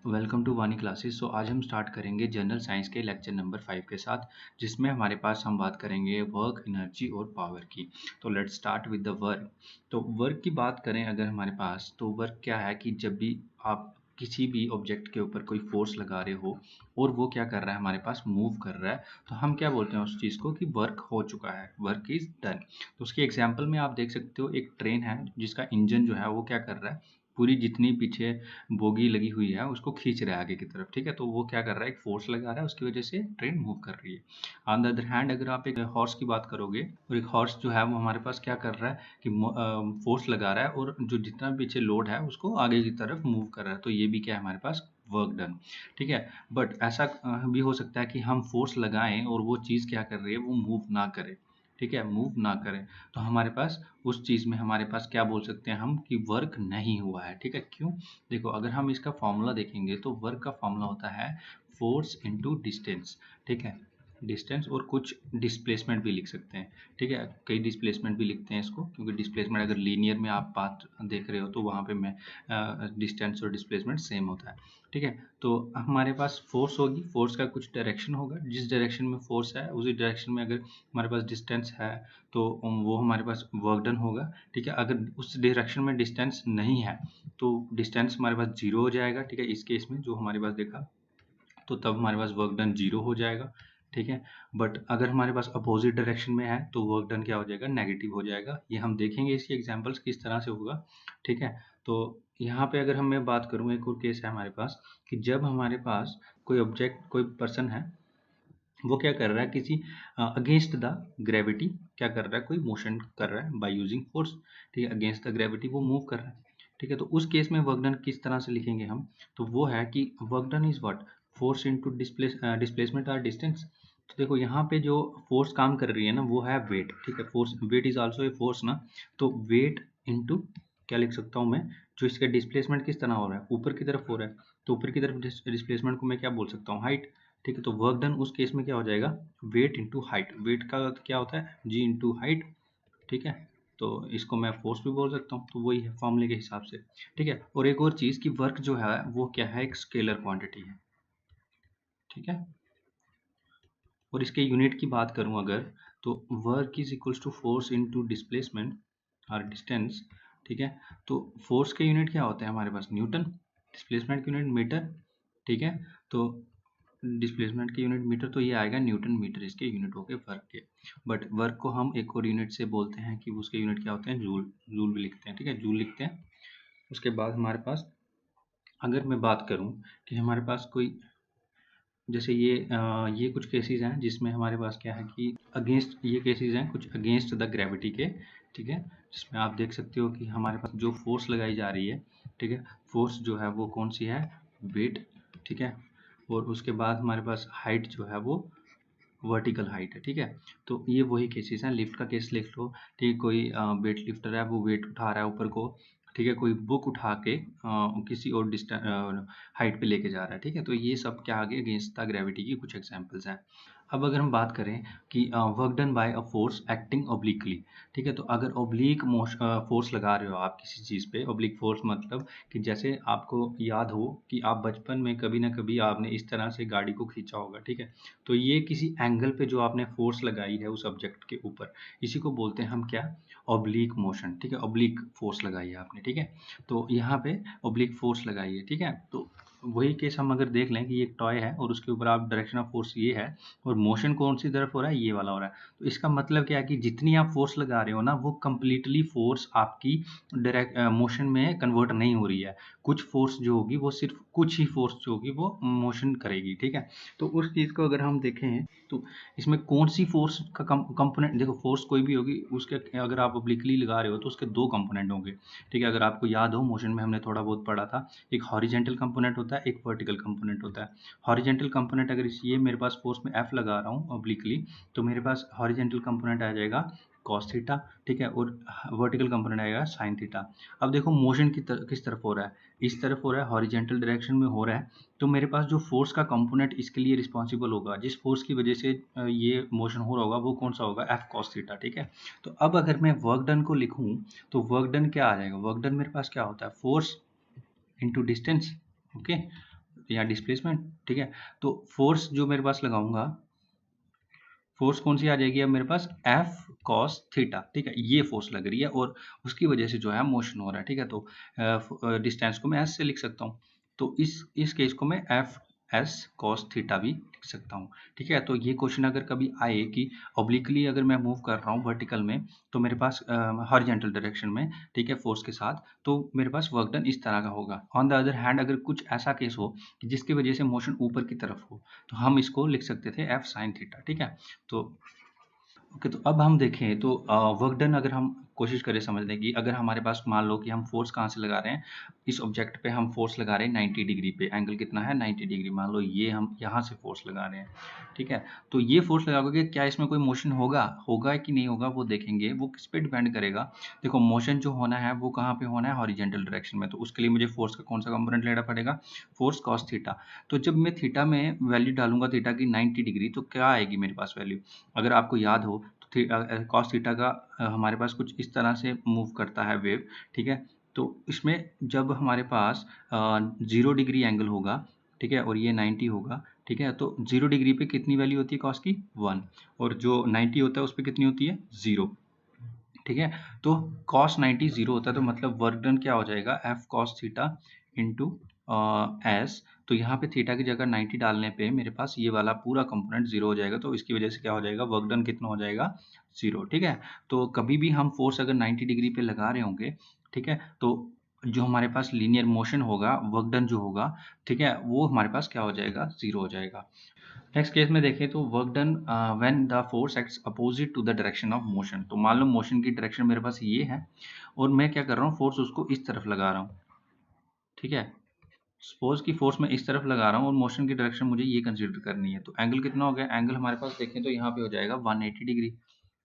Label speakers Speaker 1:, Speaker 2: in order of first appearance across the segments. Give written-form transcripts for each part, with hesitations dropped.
Speaker 1: Welcome to वानी classes. आज हम स्टार्ट करेंगे जनरल साइंस के लेक्चर नंबर 5 के साथ, जिसमें हमारे पास हम बात करेंगे वर्क, एनर्जी और पावर की। तो let's start with the work. तो वर्क की बात करें अगर हमारे पास, तो वर्क क्या है कि जब भी आप किसी भी ऑब्जेक्ट के ऊपर कोई फोर्स लगा रहे हो और वो क्या कर रहा है, हमारे पास मूव कर रहा है, तो हम क्या बोलते हैं उस चीज़ को कि वर्क हो चुका है, वर्क इज़ डन। तो उसके एग्जाम्पल में आप देख सकते हो, एक ट्रेन है जिसका इंजन जो है वो क्या कर रहा है, पूरी जितनी पीछे बोगी लगी हुई है उसको खींच रहा है आगे की तरफ। ठीक है, तो वो क्या कर रहा है, एक फोर्स लगा रहा है, उसकी वजह से ट्रेन मूव कर रही है। ऑन द अदर हैंड अगर आप एक हॉर्स की बात करोगे, और एक हॉर्स जो है वो हमारे पास क्या कर रहा है कि फोर्स लगा रहा है और जो जितना पीछे लोड है उसको आगे की तरफ मूव कर रहा है, तो ये भी क्या है हमारे पास, वर्क डन। ठीक है, बट ऐसा भी हो सकता है कि हम फोर्स लगाएं और वो चीज़ क्या कर रही है, वो मूव ना करे। ठीक है, मूव ना करें, तो हमारे पास उस चीज़ में हमारे पास क्या बोल सकते हैं हम कि वर्क नहीं हुआ है। ठीक है, क्यों? देखो, अगर हम इसका फॉर्मूला देखेंगे तो वर्क का फॉर्मूला होता है फोर्स इनटू डिस्टेंस। ठीक है, डिस्टेंस और कुछ डिस्प्लेसमेंट भी लिख सकते हैं। ठीक है, कई डिस्प्लेसमेंट भी लिखते हैं इसको, क्योंकि डिस्प्लेसमेंट अगर लीनियर में आप बात देख रहे हो तो वहाँ पे मैं डिस्टेंस और डिस्प्लेसमेंट सेम होता है। ठीक है, तो हमारे पास फोर्स होगी, फोर्स का कुछ डायरेक्शन होगा, जिस डायरेक्शन में फोर्स है उसी डायरेक्शन में अगर हमारे पास डिस्टेंस है तो वो हमारे पास वर्क डन होगा। ठीक है, अगर उस डायरेक्शन में डिस्टेंस नहीं है तो डिस्टेंस हमारे पास जीरो हो जाएगा। ठीक है, इस केस में जो हमारे पास देखा, तो तब हमारे पास वर्क डन जीरो हो जाएगा। ठीक है, बट अगर हमारे पास अपोजिट डायरेक्शन में है तो वर्क डन क्या हो जाएगा, नेगेटिव हो जाएगा। ये हम देखेंगे इसकी एग्जांपल्स किस तरह से होगा। ठीक है, तो यहाँ पे अगर मैं बात करूँ, एक और केस है हमारे पास कि जब हमारे पास कोई ऑब्जेक्ट, कोई पर्सन है, वो क्या कर रहा है, किसी अगेंस्ट द ग्रेविटी क्या कर रहा है, कोई मोशन कर रहा है बाय यूजिंग फोर्स। ठीक है, अगेंस्ट द ग्रेविटी वो मूव कर रहा है। ठीक है, तो उस केस में वर्क डन किस तरह से लिखेंगे हम, तो वो है कि work done is what, force into displacement और डिस्टेंस। तो देखो यहाँ पे जो फोर्स काम कर रही है ना, वो है वेट। ठीक है, force, weight is also a force ना, तो वेट इनटू क्या लिख सकता हूँ मैं, जो इसका डिस्प्लेसमेंट किस तरह हो रहा है, ऊपर की तरफ हो रहा है, तो ऊपर की तरफ डिस्प्लेसमेंट को मैं क्या बोल सकता हूँ, हाइट। ठीक है, तो वर्क डन उस केस में क्या हो जाएगा, वेट इंटू हाइट। वेट का क्या होता है, जी इंटू हाइट। ठीक है, तो इसको मैं फोर्स भी बोल सकता हूँ, तो वही है फॉर्मूले के हिसाब से। ठीक है, और एक और चीज़ कि वर्क जो है वो क्या है, एक स्केलर क्वांटिटी है। ठीक है, और इसके यूनिट की बात करूँ अगर, तो work is equals to force into displacement और डिस्टेंस। ठीक है, तो फोर्स के यूनिट क्या होते हैं हमारे पास, न्यूटन। डिस्प्लेसमेंट के यूनिट मीटर। ठीक है, तो डिस्प्लेसमेंट के यूनिट मीटर, तो ये आएगा न्यूटन मीटर, इसके यूनिट हो गए वर्क के। बट वर्क को हम एक और यूनिट से बोलते हैं कि उसके यूनिट क्या होते हैं, जूल। जूल भी लिखते हैं। ठीक है, जूल लिखते हैं। उसके बाद हमारे पास अगर मैं बात करूं कि हमारे पास कोई, जैसे ये कुछ केसेस हैं जिसमें हमारे पास क्या है कि अगेंस्ट, ये केसेस हैं कुछ अगेंस्ट द ग्रेविटी के। ठीक है, जिसमें आप देख सकते हो कि हमारे पास जो फोर्स लगाई जा रही है, ठीक है, फोर्स जो है वो कौन सी है, वेट। ठीक है, और उसके बाद हमारे पास हाइट जो है वो वर्टिकल हाइट है। ठीक है, तो ये वही केसेस हैं। लिफ्ट का केस लिख लो। ठीक है, कोई वेट लिफ्टर है, वो वेट उठा रहा है ऊपर को। ठीक है, कोई बुक उठा के किसी और डिस्टेंस हाइट पे लेके जा रहा है। ठीक है, तो ये सब क्या आगे अगेंस्ट द ग्रेविटी की कुछ एग्जांपल्स हैं। अब अगर हम बात करें कि work done by a force acting obliquely. ठीक है, तो अगर ओब्लिक फोर्स लगा रहे हो आप किसी चीज़ पे, ओब्लिक फोर्स मतलब कि जैसे आपको याद हो कि आप बचपन में कभी ना कभी आपने इस तरह से गाड़ी को खींचा होगा। ठीक है, तो ये किसी एंगल पे जो आपने फोर्स लगाई है उस ऑब्जेक्ट के ऊपर, इसी को बोलते हैं हम क्या, ऑब्लिक मोशन। ठीक है, ऑब्लिक फोर्स लगाई है आपने। ठीक है, तो यहाँ पे ऑब्लिक फोर्स लगाई है। ठीक है, तो वही केस हम अगर देख लें कि ये एक टॉय है और उसके ऊपर आप डायरेक्शन ऑफ फोर्स ये है, और मोशन कौन सी तरफ हो रहा है, ये वाला हो रहा है, तो इसका मतलब क्या है कि जितनी आप फोर्स लगा रहे हो ना, वो कंप्लीटली फोर्स आपकी डायरेक्ट मोशन में कन्वर्ट नहीं हो रही है। कुछ फोर्स जो होगी वो सिर्फ कुछ ही फोर्स जो होगी वो मोशन करेगी। ठीक है, तो उस चीज़ को अगर हम देखें तो इसमें कौन सी फोर्स का कंपोनेंट, देखो फोर्स कोई भी होगी उसके, अगर आप ओब्लिकली लगा रहे हो तो उसके दो कंपोनेंट होंगे। ठीक है, अगर आपको याद हो मोशन में हमने थोड़ा बहुत पढ़ा था, एक हॉरिजेंटल कंपोनेंट होता है, एक वर्टिकल कंपोनेंट होता है। हॉरिजेंटल कंपोनेंट अगर इस, ये मेरे पास फोर्स में एफ लगा रहा हूँ ओब्लिकली, तो मेरे पास हॉरिजेंटल कंपोनेंट आ जाएगा कॉस थीटा। ठीक है, और वर्टिकल कंपोनेंट आएगा साइन थीटा। अब देखो मोशन किस तरफ हो रहा है, इस तरफ हो रहा है, हॉरिजेंटल डायरेक्शन में हो रहा है, तो मेरे पास जो फोर्स का कंपोनेंट इसके लिए रिस्पॉन्सिबल होगा, जिस फोर्स की वजह से ये मोशन हो रहा होगा, वो कौन सा होगा, एफ कॉस थीटा। ठीक है, तो अब अगर मैं वर्क डन को लिखूं तो वर्क डन क्या आ जाएगा, वर्क डन मेरे पास क्या होता है, फोर्स इनटू डिस्टेंस। ओके, या डिस्प्लेसमेंट, ठीक है। तो फोर्स जो मेरे पास लगाऊंगा, फोर्स कौन सी आ जाएगी अब मेरे पास, एफ कॉस थीटा, ठीक है। ये फोर्स लग रही है और उसकी वजह से जो है मोशन हो रहा है, ठीक है। तो डिस्टेंस को मैं एस से लिख सकता हूँ। तो इस केस को मैं एफ एस कॉस थीटा भी लिख सकता हूँ, ठीक है। तो ये क्वेश्चन अगर कभी आए कि ऑब्लिकली अगर मैं मूव कर रहा हूँ वर्टिकल में, तो मेरे पास हॉरिजॉन्टल डायरेक्शन में, ठीक है, फोर्स के साथ, तो मेरे पास वर्क डन इस तरह का होगा। ऑन द अदर हैंड अगर कुछ ऐसा केस हो कि जिसकी वजह से मोशन ऊपर की तरफ हो, तो हम इसको लिख सकते थे एफ साइन थीटा, ठीक है। तो ओके, तो अब हम देखें तो वर्क डन अगर हम कोशिश करें समझने की, अगर हमारे पास मान लो कि हम फोर्स कहाँ से लगा रहे हैं, इस ऑब्जेक्ट पे हम फोर्स लगा रहे हैं 90 डिग्री पे, एंगल कितना है 90 डिग्री, मान लो ये हम यहाँ से फोर्स लगा रहे हैं, ठीक है। तो ये फोर्स लगाओगे, क्या इसमें कोई मोशन होगा, होगा कि नहीं होगा वो देखेंगे, वो किस पे डिपेंड करेगा। देखो मोशन जो होना है वो कहाँ पे होना है, हॉरिजेंटल डायरेक्शन में, तो उसके लिए मुझे फोर्स का कौन सा कंपोनेंट लेना पड़ेगा, फोर्स कॉस थीटा। तो जब मैं थीटा में वैल्यू डालूंगा थीटा की 90 डिग्री, तो क्या आएगी मेरे पास वैल्यू, अगर आपको याद हो कॉस थीटा का हमारे पास कुछ इस तरह से मूव करता है वेव, ठीक है। तो इसमें जब हमारे पास 0 डिग्री एंगल होगा, ठीक है, और ये 90 होगा, ठीक है, तो 0 डिग्री पे कितनी वैल्यू होती है कॉस की 1, और जो 90 होता है उस पर कितनी होती है 0, ठीक है। तो कॉस 90 0 होता है, तो मतलब वर्क डन क्या हो जाएगा, F cos theta into S. तो यहाँ पे थीटा की जगह 90 डालने पे मेरे पास ये वाला पूरा कंपोनेंट 0 हो जाएगा, तो इसकी वजह से क्या हो जाएगा, वर्क डन कितना हो जाएगा 0, ठीक है। तो कभी भी हम फोर्स अगर 90 डिग्री पे लगा रहे होंगे, ठीक है, तो जो हमारे पास लीनियर मोशन होगा, वर्क डन जो होगा, ठीक है, वो हमारे पास क्या हो जाएगा 0 हो जाएगा। नेक्स्ट केस में देखें तो work done when the force acts opposite to the direction of motion. तो मान लो मोशन की डायरेक्शन मेरे पास ये है और मैं क्या कर रहा हूँ, फोर्स उसको इस तरफ लगा रहा हूँ, ठीक है। सपोज की फोर्स मैं इस तरफ लगा रहा हूँ और मोशन की डायरेक्शन मुझे ये कंसीडर करनी है, तो एंगल कितना हो गया, एंगल हमारे पास देखें तो यहाँ पे हो जाएगा 180 डिग्री,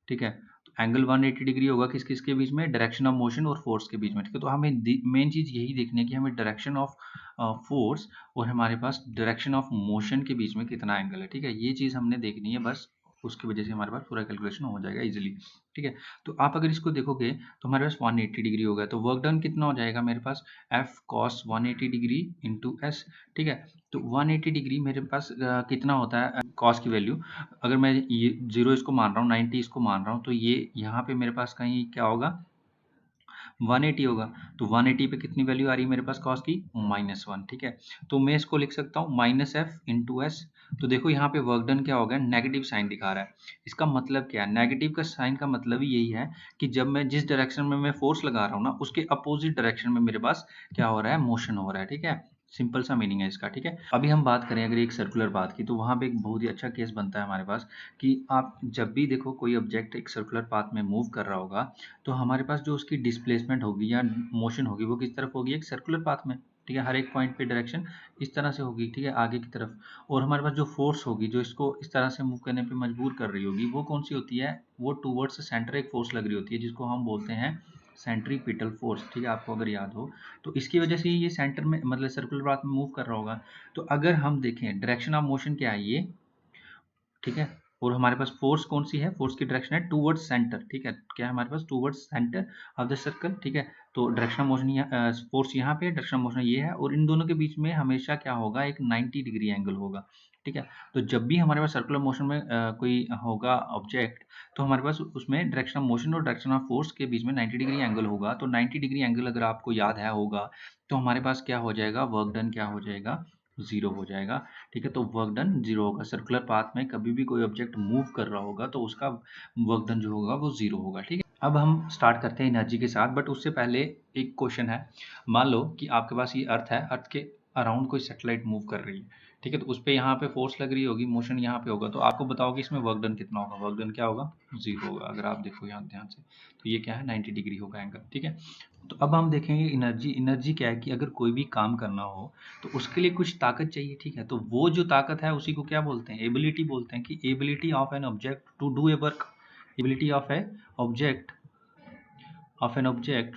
Speaker 1: ठीक है। तो एंगल 180 डिग्री होगा किस किसके बीच में, डायरेक्शन ऑफ मोशन और फोर्स के बीच में, ठीक है। तो हमें मेन चीज यही देखनी है कि हमें डायरेक्शन ऑफ फोर्स और हमारे पास डायरेक्शन ऑफ मोशन के बीच में कितना एंगल है, ठीक है। ये चीज हमने देखनी है बस, उसकी वजह से हमारे पास पूरा कैलकुलेशन हो जाएगा इजीली, ठीक है। तो आप अगर इसको देखोगे तो हमारे पास 180 डिग्री होगा, तो वर्क डन कितना हो जाएगा मेरे पास, F cos 180 degree into S, ठीक है। तो 180 डिग्री मेरे पास कितना होता है कॉस की वैल्यू, अगर मैं ये 0 इसको मान रहा हूँ 90 इसको मान रहा हूँ, तो ये यहाँ पे मेरे पास कहीं क्या होगा 180 होगा। तो 180 पे कितनी वैल्यू आ रही है मेरे पास कॉस की -1, ठीक है। तो मैं इसको लिख सकता हूँ माइनस एफ इंटू एस। तो देखो यहाँ पे वर्क डन क्या हो गया, नेगेटिव साइन दिखा रहा है। इसका मतलब क्या है, नेगेटिव का साइन का मतलब ही यही है कि जब मैं जिस डायरेक्शन में मैं फोर्स लगा रहा हूँ ना, उसके अपोजिट डायरेक्शन में मेरे पास क्या हो रहा है, मोशन हो रहा है, ठीक है। सिंपल सा मीनिंग है इसका, ठीक है। अभी हम बात करें अगर एक सर्कुलर पाथ की, तो वहां पे एक बहुत ही अच्छा केस बनता है हमारे पास कि आप जब भी देखो कोई ऑब्जेक्ट एक सर्कुलर पाथ में मूव कर रहा होगा, तो हमारे पास जो उसकी डिस्प्लेसमेंट होगी या मोशन होगी वो किस तरफ होगी, एक सर्कुलर पाथ में, ठीक है। हर एक पॉइंट पे डायरेक्शन इस तरह से होगी, ठीक है, आगे की तरफ। और हमारे पास जो फोर्स होगी जो इसको इस तरह से मूव करने पे मजबूर कर रही होगी, वो कौन सी होती है, वो टूवर्ड्स सेंटर एक फोर्स लग रही होती है जिसको हम बोलते हैं सेंट्रीपिटल फोर्स, ठीक है, आपको अगर याद हो। तो इसकी वजह से ये सेंटर में मतलब सर्कुलर पाथ में मूव कर रहा होगा। तो अगर हम देखें डायरेक्शन ऑफ मोशन क्या है ये, ठीक है, और हमारे पास फोर्स कौन सी है, फोर्स की डायरेक्शन है टूवर्ड्स सेंटर, ठीक है, क्या है हमारे पास towards centre of the circle, ठीक है। तो डायरेक्शन ऑफ मोशन फोर्स यहाँ पे, डायरेक्शन ऑफ मोशन ये है, और इन दोनों के बीच में हमेशा क्या होगा, एक 90 डिग्री एंगल होगा, ठीक है। तो जब भी हमारे पास सर्कुलर मोशन में कोई होगा ऑब्जेक्ट, तो हमारे पास उसमें डायरेक्शन ऑफ मोशन और डायरेक्शन ऑफ फोर्स के बीच में 90 डिग्री एंगल होगा। तो 90 डिग्री एंगल अगर आपको याद है होगा, तो हमारे पास क्या हो जाएगा, वर्क डन क्या हो जाएगा, 0 हो जाएगा, ठीक है। तो वर्क डन 0 होगा, सर्कुलर पाथ में कभी भी कोई ऑब्जेक्ट मूव कर रहा होगा तो उसका वर्क डन जो होगा वो 0 होगा, ठीक है। अब हम स्टार्ट करते हैं एनर्जी के साथ, बट उससे पहले एक क्वेश्चन है। मान लो कि आपके पास ये अर्थ है, अर्थ के अराउंड कोई सैटेलाइट मूव कर रही है, ठीक है। तो उस पे यहाँ पे फोर्स लग रही होगी, मोशन यहाँ पे होगा, तो आपको बताओ कि इसमें वर्क डन कितना होगा, वर्क डन क्या होगा 0 होगा। अगर आप देखो यहाँ ध्यान से, तो ये क्या है 90 डिग्री होगा एंगल, ठीक है। तो अब हम देखेंगे एनर्जी। एनर्जी क्या है कि अगर कोई भी काम करना हो तो उसके लिए कुछ ताकत चाहिए, ठीक है। तो वो जो ताकत है उसी को क्या बोलते हैं, एबिलिटी बोलते हैं, कि ability of an object to do a work, ability of an object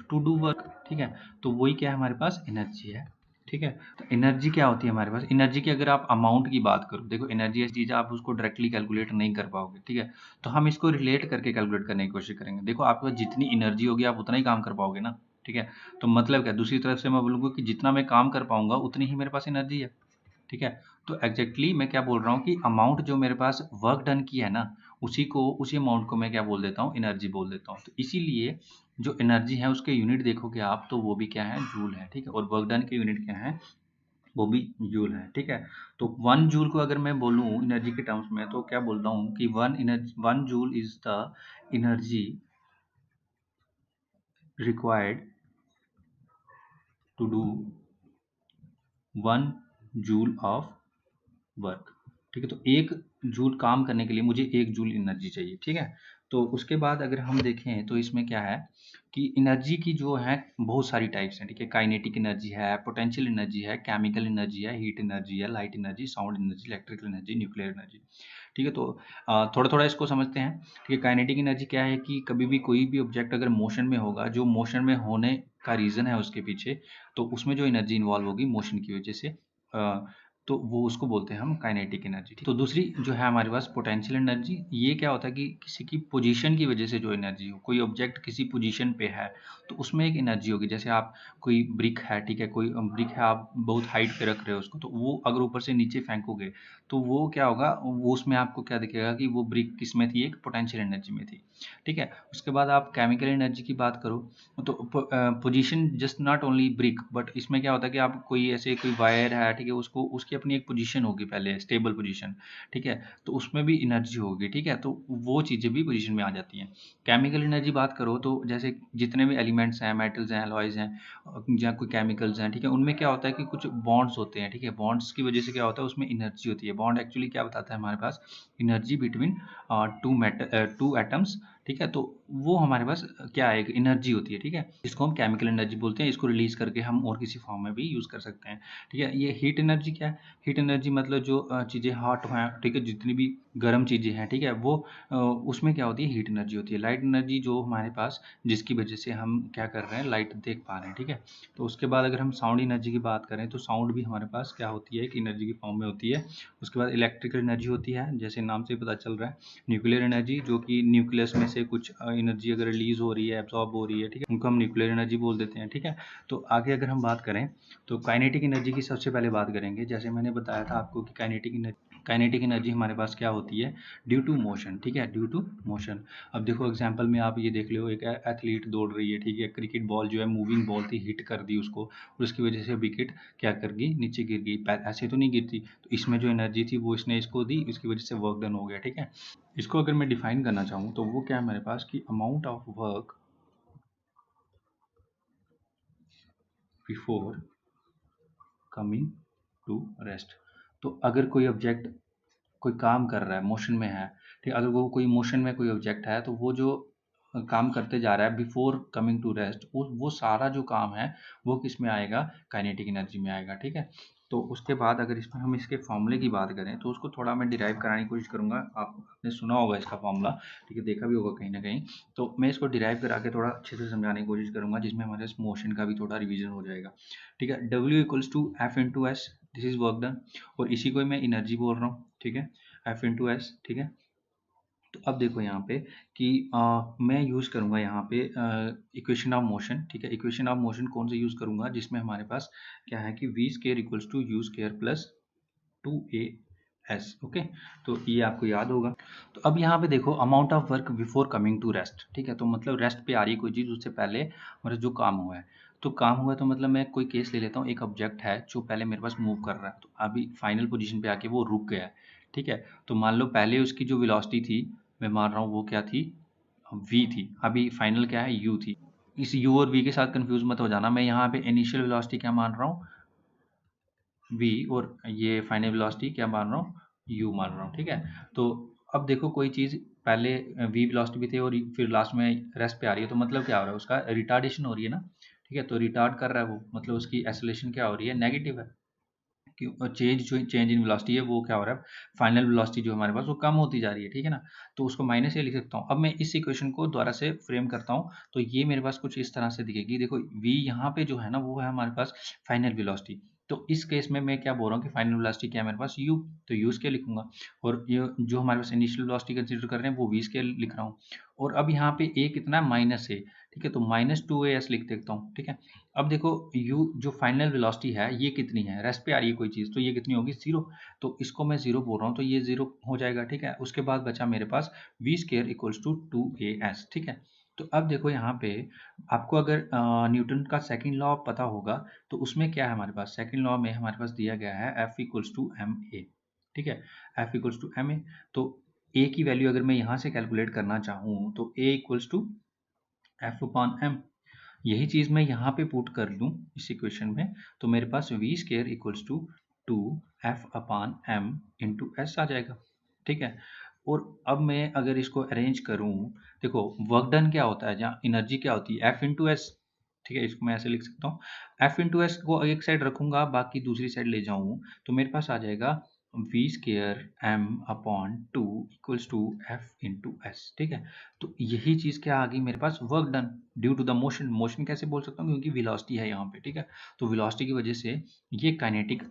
Speaker 1: to do work, ठीक है। तो वही क्या है हमारे पास एनर्जी है, ठीक है। तो एनर्जी क्या होती है हमारे पास, एनर्जी की अगर आप अमाउंट की बात करो, देखो एनर्जी ऐसी चीज है आप उसको डायरेक्टली कैलकुलेट नहीं कर पाओगे, ठीक है। तो हम इसको रिलेट करके कैलकुलेट करने की कोशिश करेंगे। देखो आपके पास जितनी एनर्जी होगी आप उतना ही काम कर पाओगे ना, ठीक है। तो मतलब क्या, दूसरी तरफ से मैं बोलूंगा कि जितना मैं काम कर पाऊंगा उतनी ही मेरे पास एनर्जी है, ठीक है। तो एग्जैक्टली मैं क्या बोल रहा हूँ कि अमाउंट जो मेरे पास वर्क डन की है ना, उसी अमाउंट को मैं क्या बोल देता हूँ, एनर्जी बोल देता हूँ। तो इसीलिए जो एनर्जी है उसके यूनिट देखोगे आप, तो वो भी क्या है, जूल है, ठीक है। और वर्क डन के यूनिट क्या है, वो भी जूल है, ठीक है। तो 1 जूल को अगर मैं बोलूँ एनर्जी के टर्म्स में, तो क्या बोलता हूँ कि 1 joule is the energy required to do 1 joule of work, ठीक है। तो 1 जूल काम करने के लिए मुझे 1 जूल एनर्जी चाहिए, ठीक है। तो उसके बाद अगर हम देखें तो इसमें क्या है कि एनर्जी की जो है बहुत सारी टाइप्स हैं, ठीक है। काइनेटिक एनर्जी है, पोटेंशियल एनर्जी है, केमिकल एनर्जी है, हीट एनर्जी है, light energy, sound energy, electrical energy, nuclear energy, ठीक है। तो थोड़ा थोड़ा इसको समझते हैं, ठीक है। काइनेटिक एनर्जी क्या है कि कभी भी कोई भी ऑब्जेक्ट अगर मोशन में होगा, जो मोशन में होने का रीज़न है उसके पीछे, तो उसमें जो एनर्जी इन्वॉल्व होगी मोशन की वजह से, तो वो उसको बोलते हैं हम काइनेटिक एनर्जी। तो दूसरी जो है हमारे पास पोटेंशियल एनर्जी, ये क्या होता है कि किसी की पोजीशन की वजह से जो एनर्जी हो, कोई ऑब्जेक्ट किसी पोजीशन पे है तो उसमें एक एनर्जी होगी। जैसे आप कोई ब्रिक है, ठीक है, कोई ब्रिक है, आप बहुत हाइट पे रख रहे हो उसको, तो वो अगर ऊपर से नीचे फेंकोगे तो वो क्या होगा, वो उसमें आपको क्या दिखेगा कि वो ब्रिक किस में थी, एक पोटेंशियल एनर्जी में थी, ठीक है। उसके बाद आप केमिकल एनर्जी की बात करो तो position just not only brick, but इसमें क्या होता है कि आप कोई ऐसे कोई वायर है, ठीक है, उसको उसकी अपनी एक पोजीशन होगी पहले, स्टेबल पोजीशन, ठीक है। तो उसमें भी एनर्जी होगी, ठीक है। तो वो चीज़ें भी पोजीशन में आ जाती हैं। केमिकल एनर्जी बात करो तो जैसे जितने भी एलिमेंट्स हैं, मेटल्स हैं, अलॉयज़ हैं, या कोई केमिकल्स हैं, ठीक है, उनमें क्या होता है कि कुछ बॉन्ड्स होते हैं, ठीक है। बॉन्ड्स की वजह से क्या होता है, उसमें एनर्जी होती है। बॉन्ड एक्चुअली क्या बताता है हमारे पास, एनर्जी बिटवीन टू एटम्स, ठीक है। तो वो हमारे पास क्या है, एक एनर्जी होती है, ठीक है। इसको हम केमिकल एनर्जी बोलते हैं। इसको रिलीज करके हम और किसी फॉर्म में भी यूज़ कर सकते हैं, ठीक है। ये हीट एनर्जी क्या है, हीट एनर्जी मतलब जो चीज़ें हॉट हैं, ठीक है, जितनी भी गर्म चीज़ें हैं, ठीक है, वो उसमें क्या होती है, हीट एनर्जी होती है। लाइट एनर्जी जो हमारे पास, जिसकी वजह से हम क्या कर रहे हैं, लाइट देख पा रहे हैं, ठीक है। तो उसके बाद अगर हम साउंड एनर्जी की बात करें तो साउंड भी हमारे पास क्या होती है, एक एनर्जी की फॉर्म में होती है। उसके बाद इलेक्ट्रिकल एनर्जी होती है, जैसे नाम से पता चल रहा है। न्यूक्लियर एनर्जी, जो कि न्यूक्लियस में से कुछ एनर्जी अगर रिलीज हो रही है, एब्जॉर्ब हो रही है, ठीक है, उनको हम न्यूक्लियर एनर्जी बोल देते हैं, ठीक है। तो आगे अगर हम बात करें तो काइनेटिक एनर्जी की सबसे पहले बात करेंगे। जैसे मैंने बताया था आपको कि काइनेटिक एनर्जी हमारे पास क्या होती है, ड्यू टू मोशन, ठीक है, ड्यू टू मोशन। अब देखो एग्जांपल में आप ये देख लो, एक एथलीट दौड़ रही है, ठीक है, क्रिकेट बॉल जो है मूविंग बॉल थी, हिट कर दी उसको, और उसकी वजह से विकेट क्या कर गई, नीचे गिर गई। ऐसे तो नहीं गिरती, तो इसमें जो एनर्जी थी वो इसने इसको दी, इसकी वजह से वर्क डन हो गया, ठीक है। इसको अगर मैं डिफाइन करना चाहूँ तो वो क्या है मेरे पास कि amount of work before coming to rest. तो अगर कोई ऑब्जेक्ट कोई काम कर रहा है, मोशन में है, ठीक है, अगर वो कोई मोशन में कोई ऑब्जेक्ट है, तो वो जो काम करते जा रहा है बिफोर कमिंग टू रेस्ट, वो सारा जो काम है वो किस में आएगा, काइनेटिक एनर्जी में आएगा, ठीक है। तो उसके बाद अगर इसमें हम इसके फॉर्मूले की बात करें तो उसको थोड़ा मैं डिराइव कराने की कोशिश करूंगा। आपने सुना होगा इसका फॉर्मूला, ठीक है, देखा भी होगा कहीं ना कहीं। तो मैं इसको डिराइव करा के थोड़ा अच्छे से समझाने की कोशिश करूंगा, जिसमें हमारे मोशन का भी थोड़ा रिविजन हो जाएगा, ठीक है। W equals to F into S, this is work done, और इसी को मैं एनर्जी बोल रहा हूँ, ठीक है, एफ इंटू एस, ठीक है। तो अब देखो यहाँ पे कि मैं यूज़ करूँगा यहाँ पे इक्वेशन ऑफ मोशन, ठीक है। इक्वेशन ऑफ मोशन कौन सा यूज़ करूँगा, जिसमें हमारे पास क्या है कि V square equals to U square plus 2a okay. तो ये आपको याद होगा। तो अब यहाँ पे देखो amount of work before coming to rest, ठीक है। तो मतलब रेस्ट पे आ रही है कोई चीज़, उससे पहले मतलब जो काम हुआ है, तो काम हुआ है तो मतलब मैं कोई केस ले लेता हूँ, एक ऑब्जेक्ट है जो पहले मेरे पास मूव कर रहा है, तो अभी फाइनल पोजीशन पे आके वो रुक गया है, ठीक है। तो मान लो पहले उसकी जो वेलोसिटी थी, मैं मान रहा हूँ वो क्या थी, v थी, अभी फाइनल क्या है, u थी। इस u और v के साथ कंफ्यूज मत हो जाना, मैं यहाँ पे इनिशियल वेलोसिटी क्या मान रहा हूँ, v, और ये फाइनल वेलोसिटी क्या मान रहा हूँ, u मान रहा हूँ, ठीक है। तो अब देखो कोई चीज़ पहले v वेलोसिटी भी थे और फिर लास्ट में रेस्ट पे आ रही है, तो मतलब क्या हो रहा है, उसका रिटार्डेशन हो रही है ना, ठीक है। तो रिटार्ड कर रहा है वो, मतलब उसकी एक्सेलरेशन क्या हो रही है, नेगेटिव है। चेंज इन वेलोसिटी है वो क्या हो रहा है, फाइनल वेलोसिटी जो हमारे पास वो कम होती जा रही है, ठीक है ना। तो उसको माइनस से लिख सकता हूँ। अब मैं इस इक्वेशन को दोबारा से फ्रेम करता हूँ, तो ये मेरे पास कुछ इस तरह से दिखेगी। देखो v यहाँ पे जो है ना वो है हमारे पास फाइनल वेलोसिटी। तो इस केस में मैं क्या बोल रहा हूँ कि फाइनल वेलोसिटी क्या है मेरे पास, u, तो u स्केल लिखूंगा। और ये जो हमारे पास इनिशियल वेलोसिटी कंसीडर कर रहे हैं वो v स्केल लिख रहा हूँ। और अब यहाँ पे a कितना है, माइनस a, ठीक है, तो -2as लिख देता हूँ, ठीक है। अब देखो u जो फाइनल वेलोसिटी है ये कितनी है, रेस्ट पे आ रही है कोई चीज़, तो ये कितनी होगी 0, तो इसको मैं 0 बोल रहा हूँ, तो ये 0 हो जाएगा, ठीक है। उसके बाद बचा मेरे पास v² = 2as, ठीक है। तो अब देखो यहाँ पे आपको अगर न्यूटन का सेकंड लॉ पता होगा, तो उसमें क्या है हमारे पास, सेकंड लॉ में हमारे पास दिया गया है F = ma, ठीक है। F = ma, तो a की वैल्यू अगर मैं यहाँ से कैलकुलेट करना चाहूँ तो a = F/m, यही चीज़ मैं यहाँ पे पुट कर लूँ इस इक्वेशन में, तो मेरे पास v² = 2F/m इंटू एस आ जाएगा, ठीक है। और अब मैं अगर इसको अरेंज करूँ, देखो वर्क डन क्या होता है, जहाँ एनर्जी क्या होती है F इंटू एस, ठीक है। इसको मैं ऐसे लिख सकता हूँ, F इंटू एस को एक साइड रखूंगा, बाकी दूसरी साइड ले जाऊँ, तो मेरे पास आ जाएगा v²m/2 = F इंटू एस, ठीक है। तो यही चीज़ क्या आ गई मेरे पास, work done due to the motion. Motion कैसे बोल सकता हूँ, क्योंकि वेलोसिटी है यहाँ पे, ठीक है। तो वेलोसिटी की वजह से ये काइनेटिक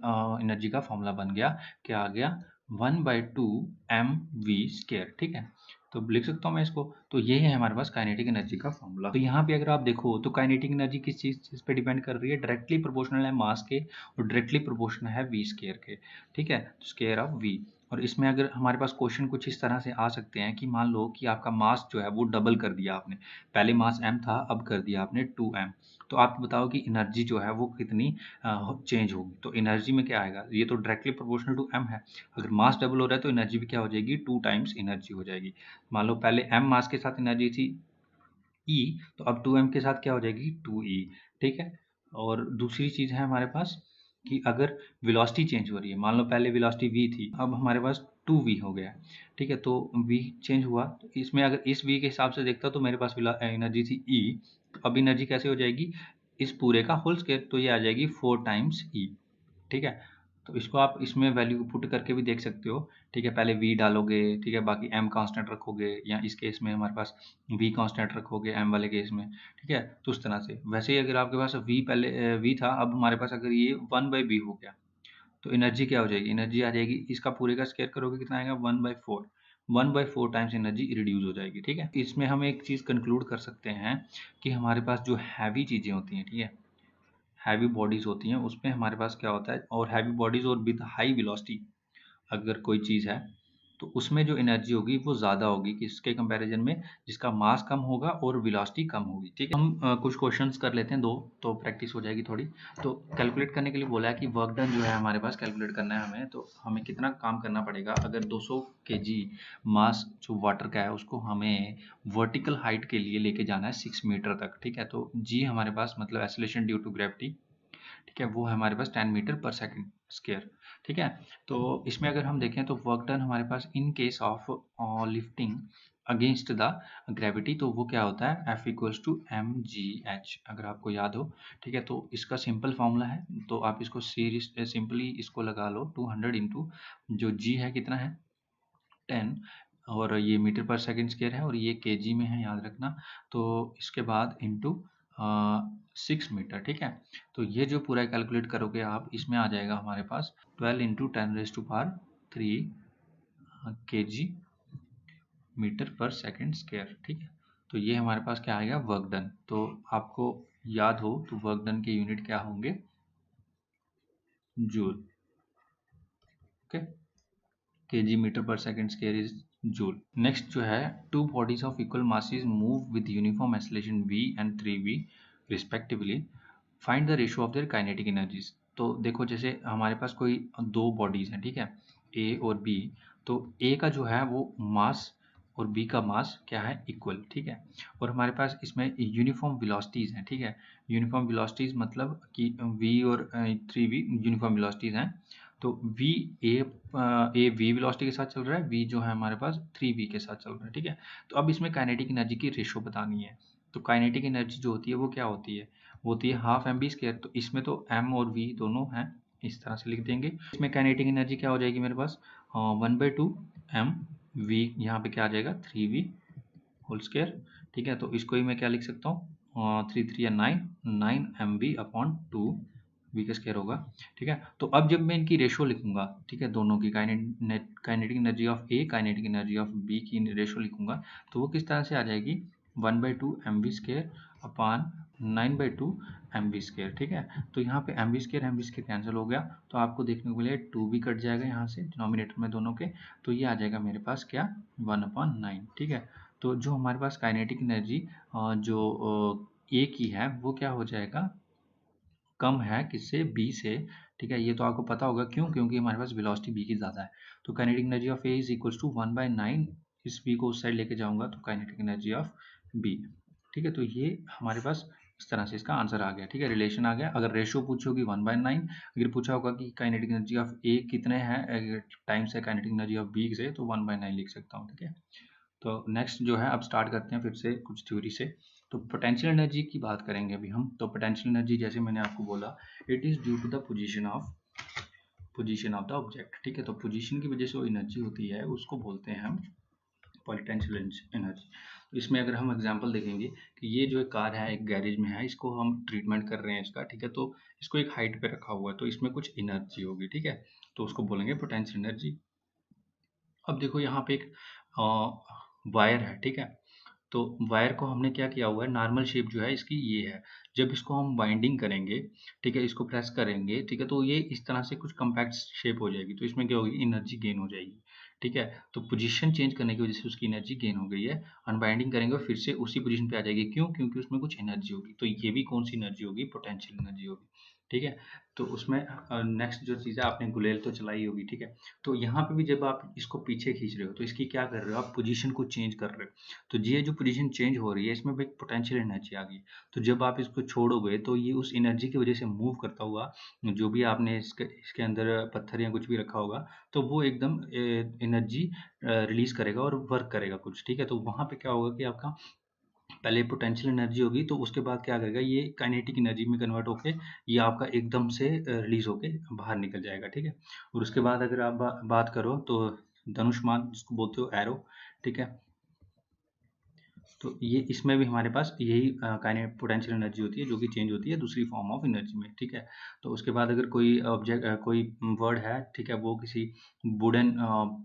Speaker 1: एनर्जी का फॉर्मूला बन गया, क्या आ गया 1/2 mv², ठीक है। तो लिख सकता हूँ मैं इसको, तो ये है हमारे पास काइनेटिक एनर्जी का फॉर्मूला। तो यहाँ पे अगर आप देखो तो काइनेटिक एनर्जी किस चीज़ पे डिपेंड कर रही है, डायरेक्टली प्रोपोर्शनल है मास के और डायरेक्टली प्रोपोर्शनल है v² के, ठीक है, स्क्वायर ऑफ v। और इसमें अगर हमारे पास क्वेश्चन कुछ इस तरह से आ सकते हैं कि मान लो कि आपका मास जो है वो डबल कर दिया आपने, पहले मास m था, अब कर दिया आपने 2m, तो आप बताओ कि एनर्जी जो है वो कितनी चेंज होगी। तो एनर्जी में क्या आएगा, ये तो डायरेक्टली प्रोपोर्शनल टू m है, अगर मास डबल हो रहा है तो एनर्जी भी क्या हो जाएगी, 2 टाइम्स एनर्जी हो जाएगी। मान लो पहले m मास के साथ एनर्जी थी E, तो अब 2m के साथ क्या हो जाएगी 2e, ठीक है। और दूसरी चीज़ है हमारे पास कि अगर वेलोसिटी चेंज हो रही है, मान लो पहले वेलोसिटी v थी, अब हमारे पास 2v हो गया है, ठीक है। तो v चेंज हुआ, तो इसमें अगर इस v के हिसाब से देखता तो मेरे पास एनर्जी थी E, तो अब एनर्जी कैसे हो जाएगी, इस पूरे का होल स्क्वायर, तो ये आ जाएगी 4 टाइम्स E, ठीक है। तो इसको आप इसमें वैल्यू पुट करके भी देख सकते हो, ठीक है। पहले v डालोगे, ठीक है, बाकी m कांस्टेंट रखोगे, या इस केस में हमारे पास v कांस्टेंट रखोगे m वाले केस में, ठीक है। तो उस तरह से वैसे ही अगर आपके पास v पहले v था, अब हमारे पास अगर ये 1/b हो गया, तो एनर्जी क्या हो जाएगी, एनर्जी आ जाएगी, इसका पूरे का स्क्वायर करोगे कितना आएगा 1/4, 1/4 टाइम्स एनर्जी रिड्यूस हो जाएगी, ठीक है। इसमें हम एक चीज़ कंक्लूड कर सकते हैं कि हमारे पास जो हैवी चीज़ें होती हैं, ठीक है, हैवी बॉडीज़ होती हैं, उसमें हमारे पास क्या होता है, और हैवी बॉडीज़ और विद हाई वेलोसिटी अगर कोई चीज़ है, तो उसमें जो एनर्जी होगी वो ज़्यादा होगी किसके कंपैरिजन में, जिसका मास कम होगा और वेलोसिटी कम होगी, ठीक है। हम कुछ क्वेश्चंस कर लेते हैं, दो, तो प्रैक्टिस हो जाएगी थोड़ी। तो कैलकुलेट करने के लिए बोला है कि वर्क डन जो है हमारे पास कैलकुलेट करना है हमें, तो हमें कितना काम करना पड़ेगा, अगर 200 kg मास जो वाटर का है उसको हमें वर्टिकल हाइट के लिए लेके जाना है 6 मीटर तक, ठीक है। तो जी हमारे पास मतलब एक्सेलरेशन ड्यू टू ग्रेविटी, ठीक है, वो है हमारे पास 10 मीटर पर सेकंड स्क्वायर, ठीक है। तो इसमें अगर हम देखें तो वर्क डन हमारे पास in case of lifting against the gravity, तो वो क्या होता है F = mgh, अगर आपको याद हो, ठीक है। तो इसका सिंपल फॉर्मूला है, तो आप इसको सीरीज सिंपली इसको लगा लो, 200 इंटू जो g है कितना है 10, और ये मीटर पर सेकंड स्क्वायर है और ये केजी में है, याद रखना। तो इसके बाद इंटू 6 मीटर, ठीक है। तो ये जो पूरा कैलकुलेट करोगे आप, इसमें आ जाएगा हमारे पास 12 इंटू 10⁻³ kg मीटर पर सेकंड स्क्वायर, ठीक है। तो ये हमारे पास क्या आएगा वर्क डन, तो आपको याद हो तो वर्क डन के यूनिट क्या होंगे, जूल, ओके, kg मीटर पर second square is joule. Next जो है, two bodies of equal masses move with uniform acceleration v and 3v respectively, find the ratio of their kinetic energies. तो देखो जैसे हमारे पास कोई दो बॉडीज हैं, ठीक है, a और b, तो a का जो है वो मास और b का मास क्या है इक्वल, ठीक है। और हमारे पास इसमें यूनिफॉर्म वेलोसिटीज हैं, ठीक है। यूनिफॉर्म वेलोसिटीज मतलब कि v और 3v यूनिफॉर्म वेलोसिटीज हैं, तो v a v वेलोसिटी के साथ चल रहा है, v जो है हमारे पास 3v के साथ चल रहा है, ठीक है। तो अब इसमें काइनेटिक एनर्जी की रेशियो बतानी है, तो काइनेटिक एनर्जी जो होती है वो क्या होती है, वो होती है हाफ mv², तो इसमें तो m और v दोनों हैं, इस तरह से लिख देंगे। इसमें काइनेटिक एनर्जी क्या हो जाएगी मेरे पास 1/2 mv, यहाँ पे क्या आ जाएगा 3v होल स्क्वायर, ठीक है। तो इसको ही मैं क्या लिख सकता हूँ 3 3 या 9 mv/2 v का स्क्वायर होगा, ठीक है। तो अब जब मैं इनकी रेशियो लिखूंगा, ठीक है, दोनों की kinetic energy of A, kinetic energy of B की रेशियो लिखूंगा, तो वो किस तरह से आ जाएगी 1/2 mv² अपॉन 9/2 mv²। ठीक है, तो यहाँ पे mv² कैंसिल हो गया, तो आपको देखने को मिलेगा 2 भी कट जाएगा यहाँ से डिनोमिनेटर में दोनों के, तो ये आ जाएगा मेरे पास क्या 1/9। ठीक है, तो जो हमारे पास काइनेटिक एनर्जी जो ए की है वो क्या हो जाएगा, कम है किससे, बी से। ठीक है, ये तो आपको पता होगा क्यों, क्योंकि हमारे पास वेलोसिटी बी की ज़्यादा है। तो kinetic energy of A is equals to 1/9, इस बी को उस साइड लेके जाऊंगा तो काइनेटिक एनर्जी ऑफ बी। ठीक है, तो ये हमारे पास इस तरह से इसका आंसर आ गया। ठीक है, रिलेशन आ गया। अगर रेशियो पूछी होगी 1/9, अगर पूछा होगा कि काइनेटिक एनर्जी ऑफ ए कितने हैं टाइम्स है काइनेटिक एनर्जी ऑफ बी से, तो 1/9 लिख सकता हूँ। ठीक है, तो नेक्स्ट जो है अब स्टार्ट करते हैं फिर से कुछ थ्योरी से। तो पोटेंशियल एनर्जी की बात करेंगे अभी हम। तो पोटेंशियल एनर्जी जैसे मैंने आपको बोला, it is due to the position of the object. ठीक है, तो पोजीशन की वजह से वो एनर्जी होती है उसको बोलते हैं हम पोटेंशियल एनर्जी। तो इसमें अगर हम एग्जांपल देखेंगे कि ये जो एक कार है एक गैरेज में है, इसको हम ट्रीटमेंट कर रहे हैं इसका। ठीक है, तो इसको एक हाइट पे रखा हुआ है, तो इसमें कुछ एनर्जी होगी। ठीक है, तो उसको बोलेंगे पोटेंशियल एनर्जी। अब देखो यहाँ पे एक वायर है। ठीक है, तो वायर को हमने क्या किया हुआ है, नॉर्मल शेप जो है इसकी ये है। जब इसको हम बाइंडिंग करेंगे, ठीक है, इसको प्रेस करेंगे, ठीक है, तो ये इस तरह से कुछ कम्पैक्ट शेप हो जाएगी। तो इसमें क्या होगी, एनर्जी गेन हो जाएगी। ठीक है, तो पोजीशन चेंज करने की वजह से उसकी एनर्जी गेन हो गई है। अनबाइंडिंग करेंगे और फिर से उसी पोजीशन पे आ जाएगी। क्यों, क्योंकि उसमें कुछ एनर्जी होगी। तो ये भी कौन सी एनर्जी होगी, पोटेंशियल एनर्जी होगी। ठीक है, तो उसमें नेक्स्ट जो चीज़ है, आपने गुलेल तो चलाई होगी। ठीक है, तो यहाँ पे भी जब आप इसको पीछे खींच रहे हो तो इसकी क्या कर रहे हो, आप पोजीशन को चेंज कर रहे हो। तो ये जो पोजीशन चेंज हो रही है इसमें भी एक पोटेंशियल एनर्जी आ गई। तो जब आप इसको छोड़ोगे तो ये उस एनर्जी की वजह से मूव करता हुआ, जो भी आपने इसके अंदर पत्थर या कुछ भी रखा होगा, तो वो एकदम एनर्जी रिलीज करेगा और वर्क करेगा कुछ। ठीक है, तो वहाँ पे क्या होगा कि आपका पहले पोटेंशियल एनर्जी होगी, तो उसके बाद क्या करेगा, ये काइनेटिक एनर्जी में कन्वर्ट होके ये आपका एकदम से रिलीज होके बाहर निकल जाएगा। ठीक है, और उसके बाद अगर आप बात करो तो धनुष्मान जिसको बोलते हो एरो। ठीक है, तो ये इसमें भी हमारे पास यही काइनेटिक पोटेंशियल एनर्जी होती है जो कि चेंज होती है दूसरी फॉर्म ऑफ एनर्जी में। ठीक है, तो उसके बाद अगर कोई ऑब्जेक्ट कोई वर्ड है, ठीक है, वो किसी वुडन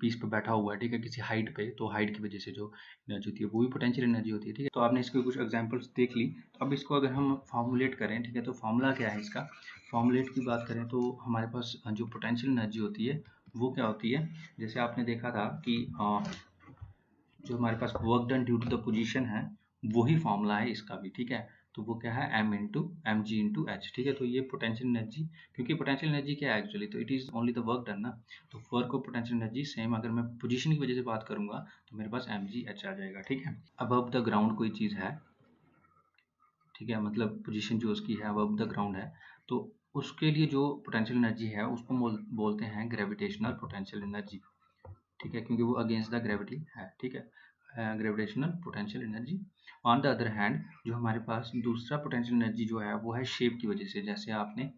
Speaker 1: पीस पे बैठा हुआ है, ठीक है, किसी हाइट पे, तो हाइट की वजह से जो एनर्जी होती है वो भी पोटेंशियल एनर्जी होती है। ठीक है, तो आपने इसके कुछ एग्जांपल्स देख ली। तो अब इसको अगर हम फॉर्मुलेट करें, ठीक है, तो फॉर्मूला क्या है इसका, फॉर्मुलेट की बात करें तो हमारे पास जो पोटेंशियल एनर्जी होती है वो क्या होती है, जैसे आपने देखा था कि जो हमारे पास work done due to the position है वही फॉर्मूला है इसका भी। ठीक है, तो वो क्या है, m into M G into H. ठीक है, तो ये पोटेंशियल एनर्जी, क्योंकि पोटेंशियल एनर्जी क्या है एक्चुअली, तो it is only the work done ना। तो वर्क को पोटेंशियल एनर्जी सेम, अगर मैं पोजीशन की वजह से बात करूंगा तो मेरे पास एम जी एच आ जाएगा। ठीक है, अब द ग्राउंड कोई चीज़ है, ठीक है, मतलब पोजीशन जो उसकी है अब द ग्राउंड है, तो उसके लिए जो पोटेंशियल एनर्जी है उसको बोलते हैं ग्रेविटेशनल पोटेंशियल एनर्जी। ठीक है, क्योंकि वो अगेंस्ट द ग्रेविटी है। ठीक है, gravitational potential energy. On the other hand जो हमारे पास दूसरा पोटेंशियल एनर्जी जो है वो है शेप की वजह से। जैसे आपने